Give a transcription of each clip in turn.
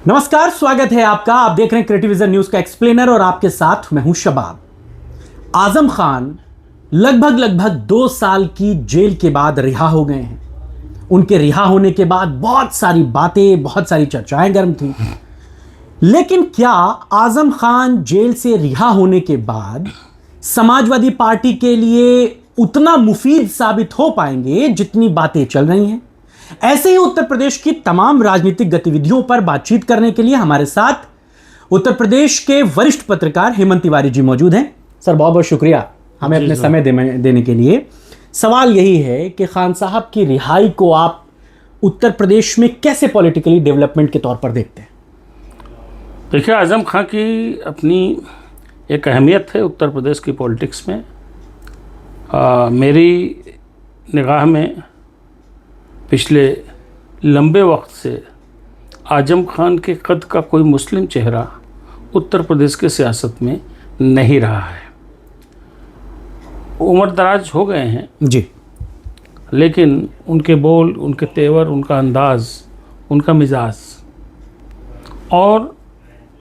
नमस्कार, स्वागत है आपका। आप देख रहे हैं क्रिएटिव विजन न्यूज का एक्सप्लेनर और आपके साथ मैं हूं शबाब। आजम खान लगभग 2 साल की जेल के बाद रिहा हो गए हैं। उनके रिहा होने के बाद बहुत सारी बातें, बहुत सारी चर्चाएं गर्म थी। लेकिन क्या आजम खान जेल से रिहा होने के बाद समाजवादी पार्टी के लिए उतना मुफीद साबित हो पाएंगे जितनी बातें चल रही हैं? ऐसे ही उत्तर प्रदेश की तमाम राजनीतिक गतिविधियों पर बातचीत करने के लिए हमारे साथ उत्तर प्रदेश के वरिष्ठ पत्रकार हेमंत तिवारी जी मौजूद हैं। सर, बहुत बहुत शुक्रिया हमें अपने समय देने के लिए। सवाल यही है कि खान साहब की रिहाई को आप उत्तर प्रदेश में कैसे पॉलिटिकली डेवलपमेंट के तौर पर देखते हैं? देखिए, आजम खान की अपनी एक अहमियत है उत्तर प्रदेश की पॉलिटिक्स में। मेरी निगाह में पिछले लंबे वक्त से आजम खान के कद का कोई मुस्लिम चेहरा उत्तर प्रदेश के सियासत में नहीं रहा है। उम्र दराज हो गए हैं जी, लेकिन उनके बोल, उनके तेवर, उनका अंदाज, उनका मिजाज और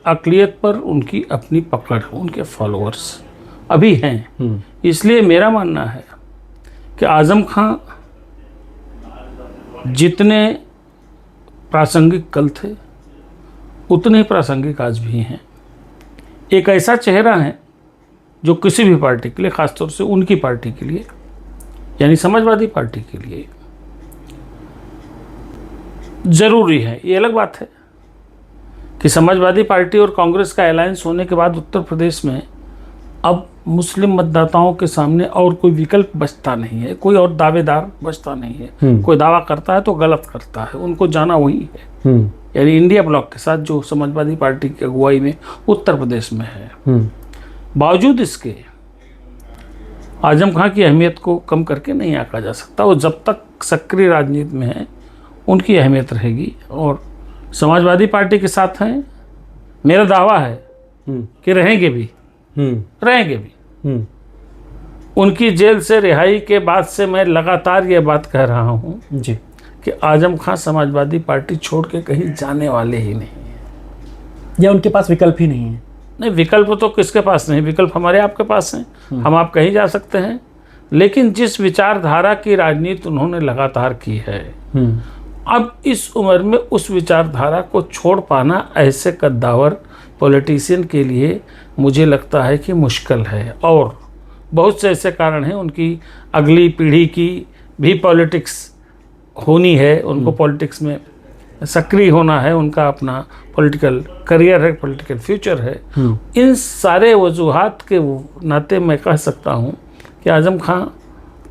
अक़लियत पर उनकी अपनी पकड़, उनके फॉलोअर्स अभी हैं। इसलिए मेरा मानना है कि आजम खान जितने प्रासंगिक कल थे उतने ही प्रासंगिक आज भी हैं। एक ऐसा चेहरा है जो किसी भी पार्टी के लिए, ख़ासतौर से उनकी पार्टी के लिए यानी समाजवादी पार्टी के लिए ज़रूरी है। ये अलग बात है कि समाजवादी पार्टी और कांग्रेस का अलायंस होने के बाद उत्तर प्रदेश में अब मुस्लिम मतदाताओं के सामने और कोई विकल्प बचता नहीं है, कोई और दावेदार बचता नहीं है। कोई दावा करता है तो गलत करता है, उनको जाना वही है। यानी इंडिया ब्लॉक के साथ जो समाजवादी पार्टी की अगुवाई में उत्तर प्रदेश में है। बावजूद इसके आजम खान की अहमियत को कम करके नहीं आंका जा सकता। वो जब तक सक्रिय राजनीति में है उनकी अहमियत रहेगी और समाजवादी पार्टी के साथ हैं। मेरा दावा है कि रहेंगे भी। उनकी जेल से रिहाई के बाद से मैं लगातार ये बात कह रहा हूँ जी कि आजम खान समाजवादी पार्टी छोड़ के कहीं जाने वाले ही नहीं है, या उनके पास विकल्प ही नहीं है। नहीं, विकल्प तो किसके पास नहीं, विकल्प हमारे आपके पास हैं। हम आप कहीं जा सकते हैं, लेकिन जिस विचारधारा की राजनीति उन्होंने लगातार की है, अब इस उम्र में उस विचारधारा को छोड़ पाना ऐसे कद्दावर पॉलिटिशियन के लिए मुझे लगता है कि मुश्किल है। और बहुत से ऐसे कारण हैं। उनकी अगली पीढ़ी की भी पॉलिटिक्स होनी है, उनको पॉलिटिक्स में सक्रिय होना है, उनका अपना पॉलिटिकल करियर है, पॉलिटिकल फ्यूचर है। इन सारे वजूहात के नाते मैं कह सकता हूँ कि आजम खान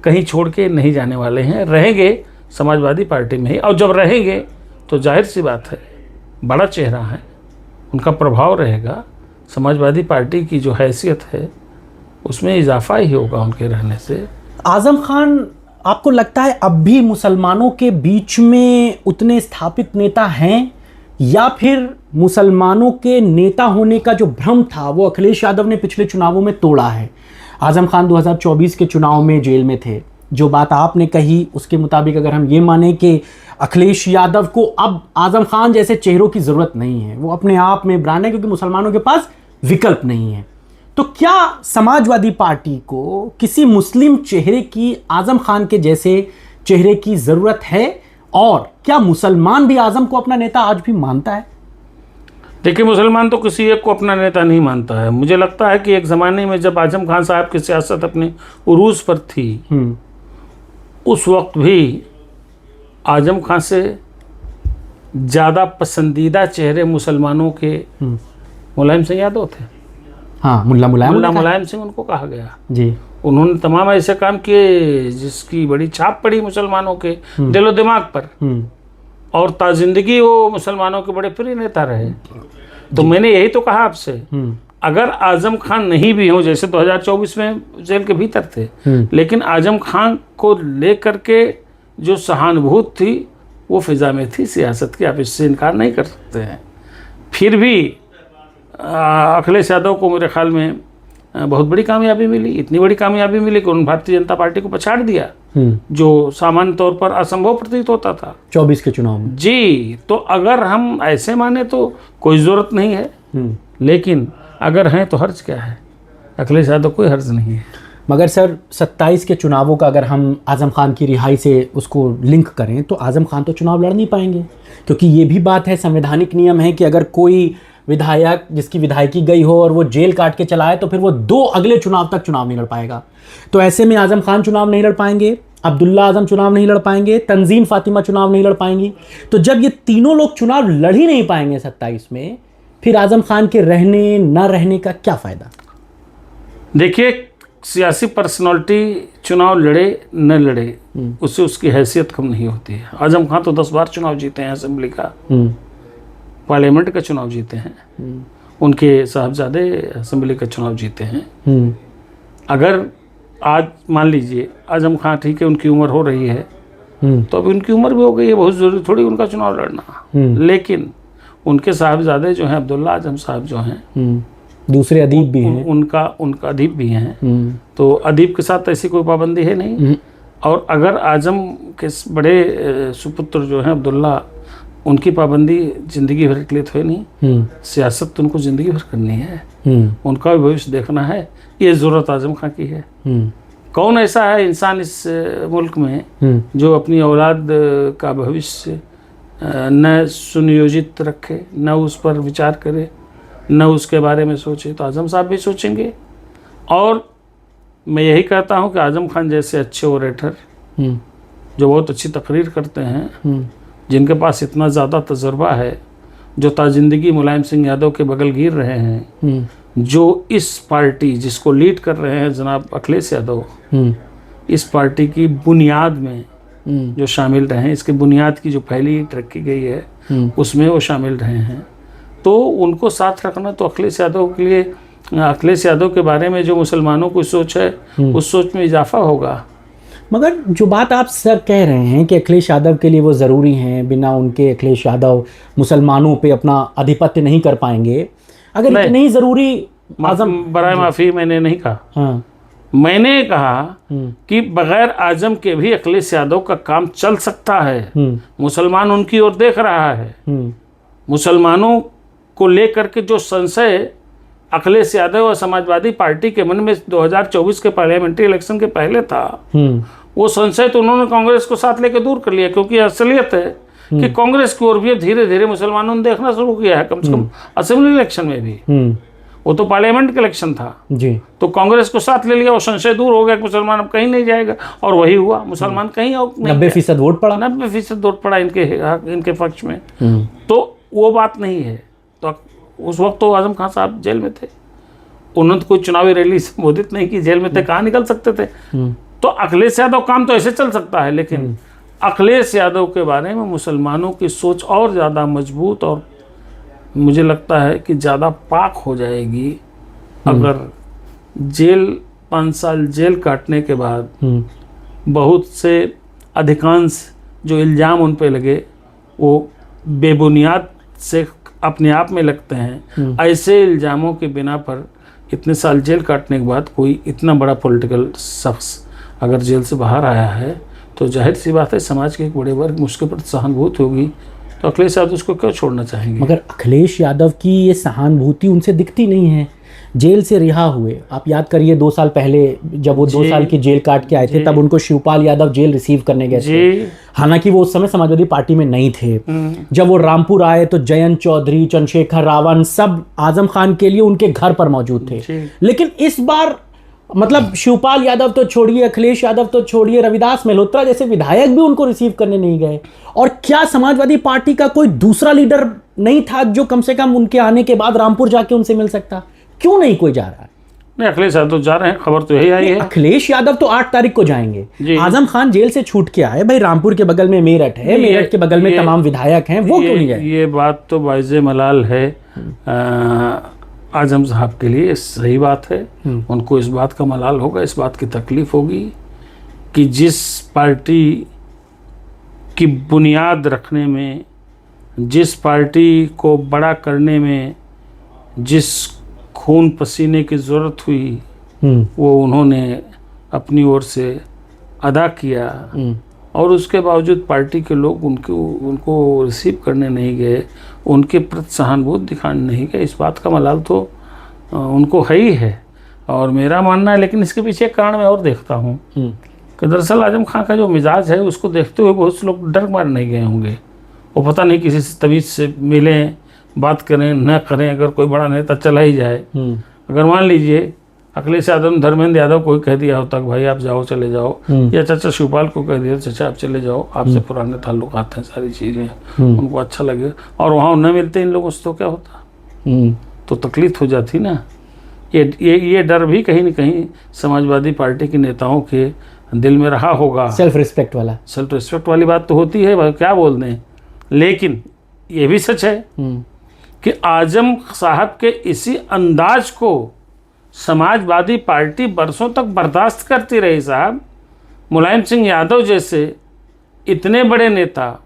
कहीं छोड़ के नहीं जाने वाले हैं, रहेंगे समाजवादी पार्टी में ही। और जब रहेंगे तो जाहिर सी बात है, बड़ा चेहरा है, उनका प्रभाव रहेगा। समाजवादी पार्टी की जो हैसियत है उसमें इजाफा ही होगा उनके रहने से। आजम खान, आपको लगता है अब भी मुसलमानों के बीच में उतने स्थापित नेता हैं, या फिर मुसलमानों के नेता होने का जो भ्रम था वो अखिलेश यादव ने पिछले चुनावों में तोड़ा है? आजम खान 2024 के चुनाव में जेल में थे। जो बात आपने कही उसके मुताबिक अगर हम ये माने कि अखिलेश यादव को अब आजम खान जैसे चेहरों की ज़रूरत नहीं है, वो अपने आप में ब्रांड है, क्योंकि मुसलमानों के पास विकल्प नहीं है, तो क्या समाजवादी पार्टी को किसी मुस्लिम चेहरे की, आजम खान के जैसे चेहरे की ज़रूरत है? और क्या मुसलमान भी आजम को अपना नेता आज भी मानता है? देखिए, मुसलमान तो किसी एक को अपना नेता नहीं मानता है। मुझे लगता है कि एक ज़माने में जब आजम खान साहब की सियासत अपने उरूज पर थी, उस वक्त भी आजम खान से ज़्यादा पसंदीदा चेहरे मुसलमानों के मुलायम सिंह यादव थे। हाँ, मुल्ला मुलायम सिंह उनको कहा गया जी। उन्होंने तमाम ऐसे काम किए जिसकी बड़ी छाप पड़ी मुसलमानों के दिलो दिमाग पर, और ताजिंदगी वो मुसलमानों के बड़े प्रिय नेता रहे। तो मैंने यही तो कहा आपसे, अगर आजम खान नहीं भी हो, जैसे 2024 में जेल के भीतर थे, लेकिन आजम खान को लेकर के जो सहानुभूति थी वो फिजा में थी सियासत की, आप इससे इनकार नहीं कर सकते हैं। फिर भी अखिलेश यादव को मेरे ख्याल में बहुत बड़ी कामयाबी मिली, इतनी बड़ी कामयाबी मिली कि उन्होंने भारतीय जनता पार्टी को पछाड़ दिया, जो सामान्य तौर पर असंभव प्रतीत होता था 24 के चुनाव में। जी, तो अगर हम ऐसे माने तो कोई ज़रूरत नहीं है, लेकिन अगर हैं तो हर्ज क्या है? अखिलेश यादव कोई हर्ज नहीं है। मगर सर 27 के चुनावों का अगर हम आज़म खान की रिहाई से उसको लिंक करें तो आज़म खान तो चुनाव लड़ नहीं पाएंगे, क्योंकि ये भी बात है, संवैधानिक नियम है कि अगर कोई विधायक जिसकी विधायकी गई हो और वो जेल काट के चला है तो फिर वो 2 अगले चुनाव तक चुनाव नहीं लड़ पाएगा। तो ऐसे में आज़म खान चुनाव नहीं लड़ पाएंगे, अब्दुल्ला आज़म चुनाव नहीं लड़ पाएंगे, तंजीम फातिमा चुनाव नहीं लड़ पाएंगी। तो जब ये तीनों लोग चुनाव लड़ ही नहीं पाएंगे 27 में, फिर आज़म खान के रहने न रहने का क्या फ़ायदा? देखिए, सियासी पर्सनालिटी चुनाव लड़े न लड़े उससे उसकी हैसियत कम नहीं होती है। आज़म खान तो 10 बार चुनाव जीते हैं, असेंबली का, पार्लियामेंट का चुनाव जीते हैं, उनके साहबजादे असेंबली का चुनाव जीते हैं। अगर आज मान लीजिए आज़म खान, ठीक है उनकी उम्र हो रही है, तो अभी उनकी उम्र भी हो गई है, बहुत ज़रूरी थोड़ी उनका चुनाव लड़ना, लेकिन उनके साहबजादे जो हैं, अब्दुल्ला आज़म साहब जो हैं, दूसरे अदीब भी हैं, उनका अदीब भी हैं, तो अदीब के साथ ऐसी कोई पाबंदी है नहीं। और अगर आज़म के बड़े सुपुत्र जो हैं अब्दुल्ला, उनकी पाबंदी ज़िंदगी भर के लिए तो है नहीं, सियासत तो उनको ज़िंदगी भर करनी है, उनका भी भविष्य देखना है, ये ज़रूरत आज़म खान की है। कौन ऐसा है इंसान इस मुल्क में जो अपनी औलाद का भविष्य न सुनियोजित रखे, न उस पर विचार करे, न उसके बारे में सोचे? तो आज़म साहब भी सोचेंगे। और मैं यही कहता हूँ कि आज़म खान जैसे अच्छे ओरेटर जो बहुत अच्छी तकरीर करते हैं, जिनके पास इतना ज़्यादा तजुर्बा है, जो ताजिंदगी मुलायम सिंह यादव के बगल गिर रहे हैं, जो इस पार्टी जिसको लीड कर रहे हैं जनाब अखिलेश यादव, इस पार्टी की बुनियाद में जो शामिल रहे हैं, इसके बुनियाद की जो पहली ईंट रखी गई है उसमें वो शामिल रहे हैं, तो उनको साथ रखना तो अखिलेश यादव के लिए, अखिलेश यादव के बारे में जो मुसलमानों की सोच है उस सोच में इजाफा होगा। मगर जो बात आप सर कह रहे हैं कि अखिलेश यादव के लिए वो ज़रूरी हैं, बिना उनके अखिलेश यादव मुसलमानों पे अपना आधिपत्य नहीं कर पाएंगे, अगर इतनी ही ज़रूरी आज़म, बराए माफ़ी मैंने नहीं कहा, हाँ, मैंने कहा कि बगैर आज़म के भी अखिलेश यादव का काम चल सकता है। मुसलमान उनकी ओर देख रहा है, मुसलमानों को लेकर के जो संशय अखिलेश यादव और समाजवादी पार्टी के मन में 2024 के पार्लियामेंट्री इलेक्शन के पहले था, वो संशय तो उन्होंने कांग्रेस को साथ लेकर दूर कर लिया, क्योंकि असलियत है कि कांग्रेस की ओर भी धीरे धीरे मुसलमानों ने देखना शुरू किया है, कम से कम असेंबली इलेक्शन में भी। वो तो पार्लियामेंट का इलेक्शन था जी, तो कांग्रेस को साथ ले लिया, वो संशय दूर हो गया कि मुसलमान अब कहीं नहीं जाएगा, और वही हुआ, मुसलमान कहीं और 90% वोट पड़ा, 90% वोट पड़ा इनके पक्ष में। तो वो बात नहीं है। तो उस वक्त तो आज़म खान साहब जेल में थे, उन्होंने कोई चुनावी रैली संबोधित नहीं की, जेल में थे, कहाँ निकल सकते थे। तो अखिलेश यादव काम तो ऐसे चल सकता है, लेकिन अखिलेश यादव के बारे में मुसलमानों की सोच और ज़्यादा मजबूत और मुझे लगता है कि ज़्यादा पाक हो जाएगी अगर जेल 5 साल जेल काटने के बाद बहुत से अधिकांश जो इल्ज़ाम उन पे लगे वो बेबुनियाद से अपने आप में लगते हैं। ऐसे इल्ज़ामों के बिना पर इतने साल जेल काटने के बाद कोई इतना बड़ा पॉलिटिकल शख्स अगर जेल से बाहर आया है तो जाहिर सी बात है समाज के एक बड़े वर्ग उसके प्रति सहानुभूति होगी, तो अखिलेश यादव उसको क्यों छोड़ना चाहेंगे। मगर अखिलेश यादव की ये सहानुभूति उनसे दिखती नहीं है। जेल से रिहा हुए, आप याद करिए 2 साल पहले जब वो 2 साल की जेल काट के आए थे, तब उनको शिवपाल यादव जेल रिसीव करने गए थे, हालांकि वो उस समय समाजवादी पार्टी में नहीं थे। जब वो रामपुर आए तो जयंत चौधरी, चंद्रशेखर रावण सब आजम खान के लिए उनके घर पर मौजूद थे। लेकिन इस बार मतलब शिवपाल यादव तो छोड़िए, अखिलेश यादव तो छोड़िए, रविदास मल्होत्रा जैसे विधायक भी उनको रिसीव करने नहीं गए। और क्या समाजवादी पार्टी का कोई दूसरा लीडर नहीं था जो कम से कम उनके आने के बाद रामपुर जाके उनसे मिल सकता? क्यों नहीं कोई जा रहा है? नहीं, अखिलेश यादव जा रहे हैं, खबर तो यही आई है। अखिलेश यादव तो 8 तारीख को जाएंगे। आजम खान जेल से छूट के आए, भाई रामपुर के बगल में मेरठ है, मेरठ के बगल में तमाम विधायक हैं, वो क्यों नहीं जाए? ये बात तो वाइजे मलाल है आजम साहब के लिए, सही बात है। उनको इस बात का मलाल होगा, इस बात की तकलीफ होगी कि जिस पार्टी की बुनियाद रखने में, जिस पार्टी को बड़ा करने में, जिस खून पसीने की ज़रूरत हुई वो उन्होंने अपनी ओर से अदा किया, और उसके बावजूद पार्टी के लोग उनको रिसीव करने नहीं गए, उनके प्रति सहानुभूति दिखाने नहीं गए। इस बात का मलाल तो उनको है ही है। और मेरा मानना है, लेकिन इसके पीछे एक कारण मैं और देखता हूँ कि दरअसल आजम खां का जो मिजाज है उसको देखते हुए बहुत से लोग डर मार नहीं गए होंगे। वो पता नहीं किसी से तमीज़ से मिलें, बात करें न करें, अगर कोई बड़ा नेता चला ही जाए, अगर मान लीजिए अखिलेश यादव ने धर्मेंद्र यादव को कह दिया होता कि भाई आप जाओ, चले जाओ, या चाचा शिवपाल को कह दिया चाचा आप चले जाओ, आपसे पुराने ताल्लुकात हैं, सारी चीज़ें, उनको अच्छा लगे, और वहाँ न मिलते इन लोगों से तो क्या होता, तो तकलीफ हो जाती ना। ये डर भी कहीं न कहीं समाजवादी पार्टी के नेताओं के दिल में रहा होगा। सेल्फ रिस्पेक्ट वाली बात तो होती है, भाई क्या बोल दें। लेकिन ये भी सच है कि आजम साहब के इसी अंदाज को समाजवादी पार्टी बरसों तक बर्दाश्त करती रही साहब। मुलायम सिंह यादव जैसे इतने बड़े नेता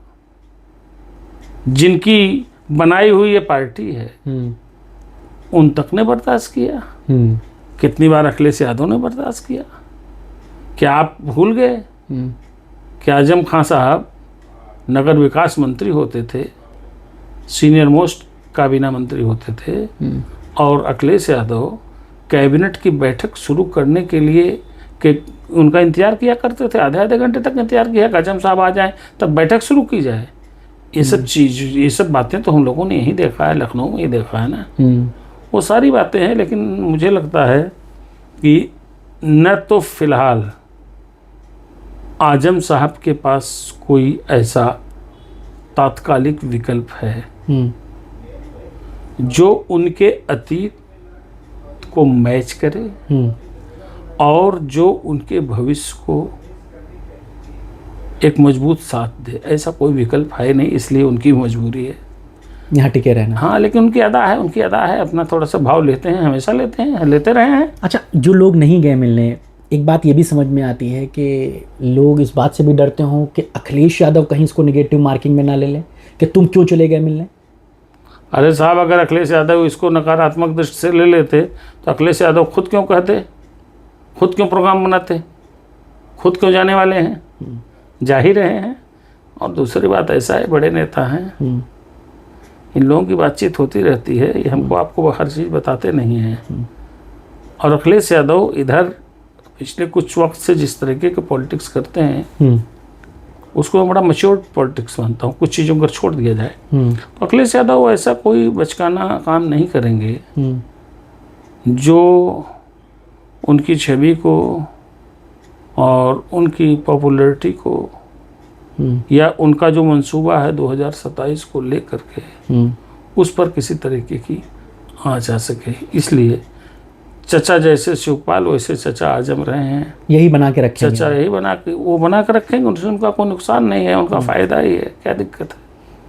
जिनकी बनाई हुई ये पार्टी है, उन तक ने बर्दाश्त किया। कितनी बार अखिलेश यादव ने बर्दाश्त किया। क्या आप भूल गए कि आजम खां साहब नगर विकास मंत्री होते थे, सीनियर मोस्ट काबीना मंत्री होते थे, और अखिलेश यादव कैबिनेट की बैठक शुरू करने के लिए कि उनका इंतजार किया करते थे, आधे घंटे तक इंतजार किया कि आजम साहब आ जाएं तब बैठक शुरू की जाए। ये सब बातें तो हम लोगों ने यहीं देखा है, लखनऊ में ही देखा है ना। वो सारी बातें हैं, लेकिन मुझे लगता है कि न तो फिलहाल आजम साहब के पास कोई ऐसा तात्कालिक विकल्प है जो उनके अतीत को मैच करे और जो उनके भविष्य को एक मजबूत साथ दे। ऐसा कोई विकल्प है नहीं, इसलिए उनकी मजबूरी है यहाँ टिके रहना। हाँ, लेकिन उनकी अदा है, अपना थोड़ा सा भाव लेते हैं, हमेशा लेते रहे हैं। अच्छा, जो लोग नहीं गए मिलने, एक बात ये भी समझ में आती है कि लोग इस बात से भी डरते हों कि अखिलेश यादव कहीं इसको नेगेटिव मार्किंग में ना ले लें कि तुम क्यों चले गए मिलने। अरे साहब, अगर अखिलेश यादव इसको नकारात्मक दृष्टि से ले लेते तो अखिलेश यादव खुद क्यों कहते, खुद क्यों प्रोग्राम बनाते, खुद क्यों जाने वाले हैं, जा ही रहे हैं। और दूसरी बात ऐसा है, बड़े नेता हैं, इन लोगों की बातचीत होती रहती है, ये हमको आपको हर चीज़ बताते नहीं हैं। और अखिलेश यादव इधर पिछले कुछ वक्त से जिस तरीके के पॉलिटिक्स करते हैं उसको मैं बड़ा मैच्योर पॉलिटिक्स मानता हूँ। कुछ चीज़ों को छोड़ दिया जाए तो अखिलेश यादव ऐसा कोई बचकाना काम नहीं करेंगे जो उनकी छवि को और उनकी पॉपुलैरिटी को या उनका जो मंसूबा है 2027 को लेकर के उस पर किसी तरीके की आ जा सके। इसलिए चचा जैसे शिवपाल वैसे चचा आजम रहे हैं, यही बना के रखेंगे, चचा यही बना के रखेंगे, उनसे उनका कोई नुकसान नहीं है, उनका फ़ायदा ही है, क्या दिक्कत है।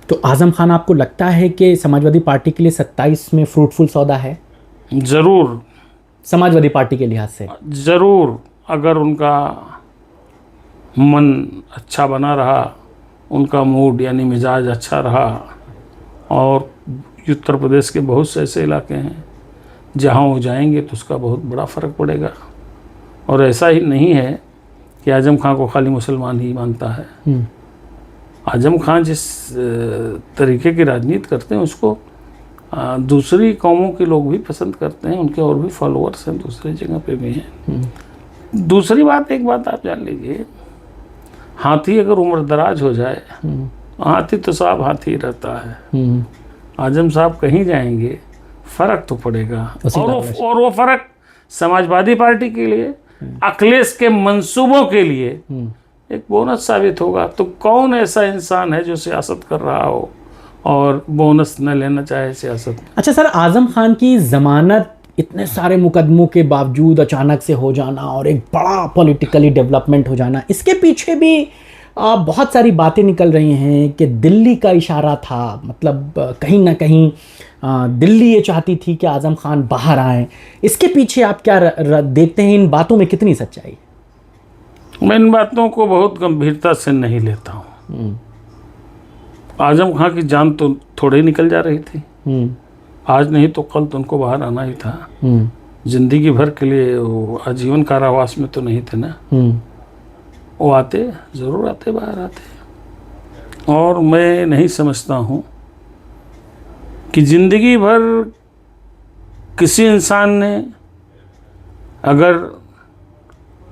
तो आजम खान, आपको लगता है कि समाजवादी पार्टी के लिए 27 में फ्रूटफुल सौदा है? ज़रूर, समाजवादी पार्टी के लिहाज से ज़रूर। अगर उनका मन अच्छा बना रहा, उनका मूड यानी मिजाज अच्छा रहा, और उत्तर प्रदेश के बहुत से ऐसे इलाके हैं जहाँ वो जाएंगे तो उसका बहुत बड़ा फ़र्क पड़ेगा। और ऐसा ही नहीं है कि आजम खां को खाली मुसलमान ही मानता है। आजम खां जिस तरीके की राजनीति करते हैं उसको दूसरी कौमों के लोग भी पसंद करते हैं, उनके और भी फॉलोअर्स हैं दूसरी जगह पे भी हैं। दूसरी बात, एक बात आप जान लीजिए, हाथी अगर उम्र दराज हो जाए, हाथी तो साहब हाथी रहता है। आजम साहब कहीं जाएंगे फ़र्क तो पड़ेगा, और वो फ़र्क समाजवादी पार्टी के लिए, अखिलेश के मंसूबों के लिए एक बोनस साबित होगा। तो कौन ऐसा इंसान है जो सियासत कर रहा हो और बोनस न लेना चाहे सियासत। अच्छा सर, आजम खान की ज़मानत इतने सारे मुकदमों के बावजूद अचानक से हो जाना और एक बड़ा पॉलिटिकली डेवलपमेंट हो जाना, इसके पीछे भी बहुत सारी बातें निकल रही हैं कि दिल्ली का इशारा था, मतलब कहीं ना कहीं दिल्ली ये चाहती थी कि आजम खान बाहर आए। इसके पीछे आप क्या देखते हैं, इन बातों में कितनी सच्चाई? मैं इन बातों को बहुत गंभीरता से नहीं लेता हूँ। आजम खान की जान तो थोड़े ही निकल जा रही थी, आज नहीं तो कल तो उनको बाहर आना ही था। जिंदगी भर के लिए वो आजीवन कारावास में तो नहीं थे ना। वो आते, ज़रूर आते, बाहर आते। और मैं नहीं समझता हूँ कि ज़िंदगी भर किसी इंसान ने अगर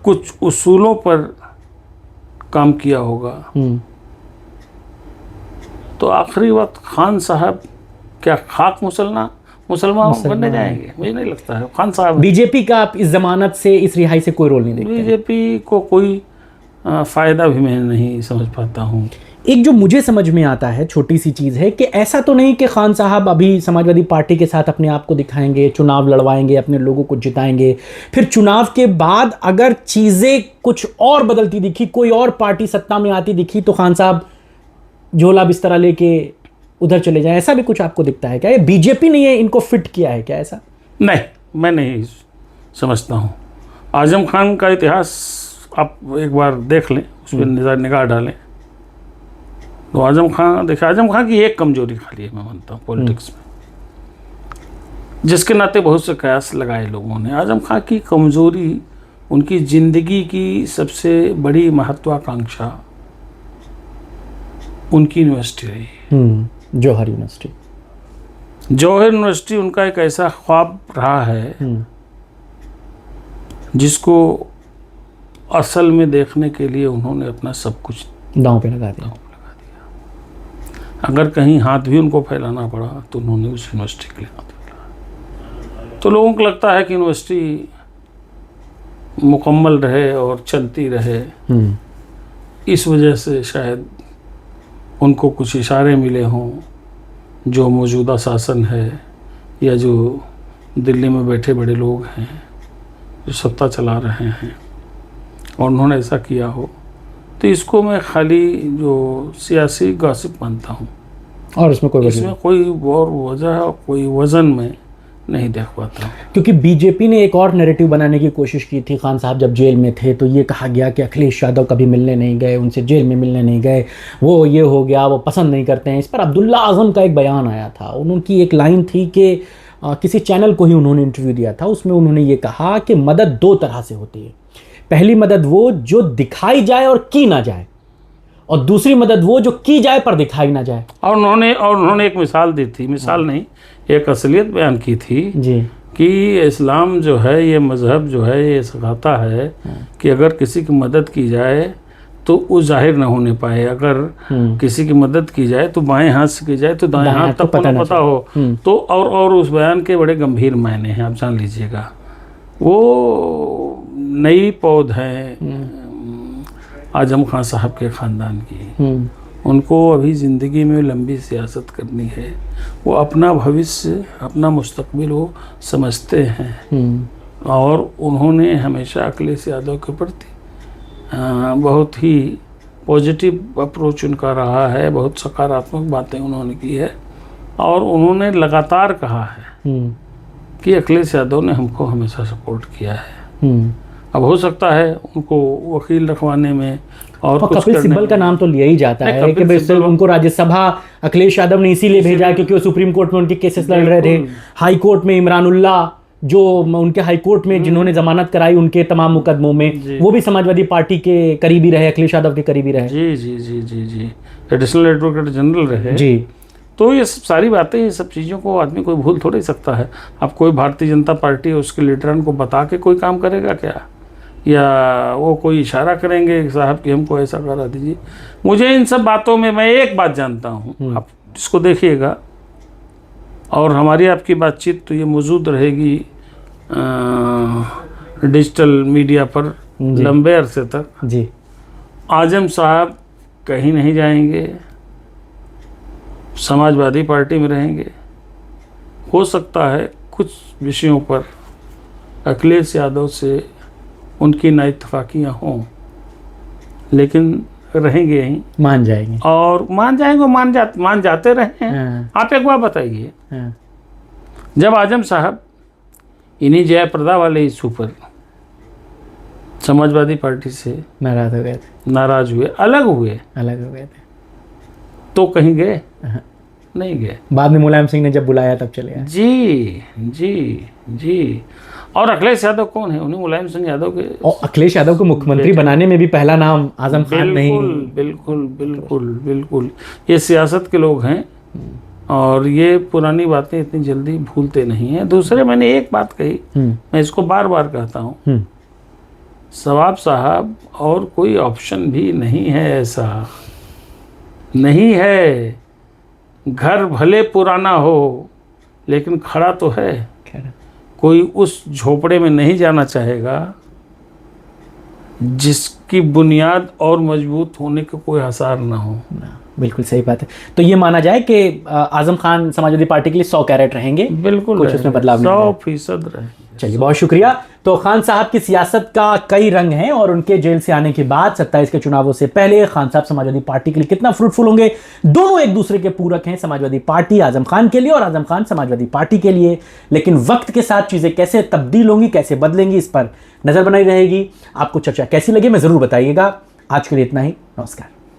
कुछ उसूलों पर काम किया होगा तो आखिरी वक्त खान साहब क्या खाक मुसलमान बनने जाएंगे? मुझे नहीं लगता है। खान साहब, बीजेपी का आप इस जमानत से, इस रिहाई से कोई रोल नहीं देखते? बीजेपी को कोई फ़ायदा भी मैं नहीं समझ पाता हूँ। एक जो मुझे समझ में आता है, छोटी सी चीज़ है कि ऐसा तो नहीं कि खान साहब अभी समाजवादी पार्टी के साथ अपने आप को दिखाएंगे, चुनाव लड़वाएंगे, अपने लोगों को जिताएंगे, फिर चुनाव के बाद अगर चीज़ें कुछ और बदलती दिखी, कोई और पार्टी सत्ता में आती दिखी, तो खान साहब झोला बिस्तरा लेके उधर चले जाएं? ऐसा भी कुछ आपको दिखता है क्या? ये बीजेपी ने ये इनको फिट किया है क्या ऐसा? नहीं, मैं नहीं समझता हूँ। आजम खान का इतिहास आप एक बार देख लें, उस पर निगाह डालें तो आजम खान, देखिए आजम खान की एक कमजोरी खाली है, मैं मानता हूँ पॉलिटिक्स में, जिसके नाते बहुत से कयास लगाए लोगों ने। आजम खान की कमजोरी उनकी ज़िंदगी की सबसे बड़ी महत्वाकांक्षा उनकी यूनिवर्सिटी रही। जौहर यूनिवर्सिटी। जौहर यूनिवर्सिटी उनका एक ऐसा ख्वाब रहा है जिसको असल में देखने के लिए उन्होंने अपना सब कुछ दांव पे लगा दिया। अगर कहीं हाथ भी उनको फैलाना पड़ा तो उन्होंने उस यूनिवर्सिटी के लिए हाथ फैलाया। तो लोगों को लगता है कि यूनिवर्सिटी मुकम्मल रहे और चलती रहे, इस वजह से शायद उनको कुछ इशारे मिले हों जो मौजूदा शासन है या जो दिल्ली में बैठे बड़े लोग हैं जो सत्ता चला रहे हैं, और उन्होंने ऐसा किया हो। तो इसको मैं खाली जो सियासी गॉसिप मानता हूँ, और इसमें कोई और वजह, कोई वजन में नहीं देख पाता। क्योंकि बीजेपी ने एक और नैरेटिव बनाने की कोशिश की थी। खान साहब जब जेल में थे तो ये कहा गया कि अखिलेश यादव कभी मिलने नहीं गए, उनसे जेल में मिलने नहीं गए, वो ये हो गया, वो पसंद नहीं करते हैं। इस पर अब्दुल्ला आजम का एक बयान आया था, उनकी एक लाइन थी कि किसी चैनल को ही उन्होंने इंटरव्यू दिया था, उसमें उन्होंने ये कहा कि मदद दो तरह से होती है। पहली मदद वो जो दिखाई जाए और की ना जाए, और दूसरी मदद वो जो की जाए पर दिखाई ना जाए। और उन्होंने एक मिसाल दी थी, मिसाल नहीं, एक असलियत बयान की थी जी कि इस्लाम जो है, ये मज़हब जो है, ये सिखाता है कि अगर किसी की मदद की जाए तो वो जाहिर ना होने पाए, अगर किसी की मदद की जाए तो बाएं हाथ से की जाए तो दाएं हाथ तक पता हो। तो और उस बयान के बड़े गंभीर मायने हैं, आप जान लीजिएगा। वो नई पौध है आजम खान साहब के ख़ानदान की, उनको अभी ज़िंदगी में लंबी सियासत करनी है। वो अपना भविष्य, अपना मुस्तकबिल वो समझते हैं, और उन्होंने हमेशा अखिलेश यादव के प्रति बहुत ही पॉजिटिव अप्रोच उनका रहा है, बहुत सकारात्मक बातें उन्होंने की है, और उन्होंने लगातार कहा है कि अखिलेश यादव ने हमको हमेशा सपोर्ट किया है। अब हो सकता है उनको वकील रखवाने में और कुछ कपिल सिब्बल का नाम तो लिया ही जाता है कि भाई उनको राज्यसभा अखिलेश यादव ने इसीलिए भेजा क्योंकि वो सुप्रीम कोर्ट में उनके केसेस लड़ रहे थे। हाई कोर्ट में इमरानुल्ला, जो उनके हाई कोर्ट में जिन्होंने जमानत कराई उनके तमाम मुकदमों में, वो भी समाजवादी पार्टी के करीबी रहे, अखिलेश यादव के करीबी रहे। जी जी जी जी जी एडिशनल एडवोकेट जनरल रहे जी। तो ये सारी बातें, ये सब चीज़ों को आदमी कोई भूल थोड़ी सकता है। अब कोई भारतीय जनता पार्टी उसके लीडरन को बता के कोई काम करेगा क्या, या वो कोई इशारा करेंगे साहब कि हमको ऐसा करा दीजिए। मुझे इन सब बातों में, मैं एक बात जानता हूँ, आप इसको देखिएगा, और हमारी आपकी बातचीत तो ये मौजूद रहेगी डिजिटल मीडिया पर लंबे अरसे तक। जी। आजम साहब कहीं नहीं जाएंगे, समाजवादी पार्टी में रहेंगे। हो सकता है कुछ विषयों पर अखिलेश यादव से उनकी नाइतफाकियाँ हों, लेकिन रहेंगे यहीं, मान जाएंगे, और मान जाएंगे, मान जाते रहे हैं। आप एक बार बताइए, जब आजम साहब इन्हीं जयप्रदा वाले इशू पर समाजवादी पार्टी से नाराज हुए, अलग हो गए थे, तो कहीं गए? नहीं गए। बाद में मुलायम सिंह ने जब बुलाया तब चले आए। जी जी जी। और अखिलेश यादव कौन है? उन्हीं मुलायम सिंह यादव के। और अखिलेश यादव को मुख्यमंत्री बनाने में भी पहला नाम आजम खान नहीं। बिल्कुल बिल्कुल बिल्कुल। ये सियासत के लोग हैं और ये पुरानी बातें इतनी जल्दी भूलते नहीं हैं। दूसरे, मैंने एक बात कही, मैं इसको बार बार कहता हूँ, सवाब साहब और कोई ऑप्शन भी नहीं है, ऐसा नहीं है। घर भले पुराना हो लेकिन खड़ा तो है। कोई उस झोपड़े में नहीं जाना चाहेगा जिसकी बुनियाद और मजबूत होने के कोई आसार ना हो। बिल्कुल सही बात है। तो ये माना जाए कि आजम खान समाजवादी पार्टी के लिए 100 कैरेट रहेंगे। बिल्कुल, कुछ उसमें बदलाव नहीं, 100% रहेंगे। चलिए, बहुत शुक्रिया। तो खान साहब की सियासत का कई रंग हैं और उनके जेल से आने के बाद 27 के चुनावों से पहले खान साहब समाजवादी पार्टी के लिए कितना फ्रूटफुल होंगे, दोनों एक दूसरे के पूरक हैं। समाजवादी पार्टी आजम खान के लिए और आजम खान समाजवादी पार्टी के लिए। लेकिन वक्त के साथ चीजें कैसे तब्दील होंगी, कैसे बदलेंगी, इस पर नजर बनाई रहेगी। आपको चर्चा कैसी लगी मैं जरूर बताइएगा। आज के लिए इतना ही। नमस्कार।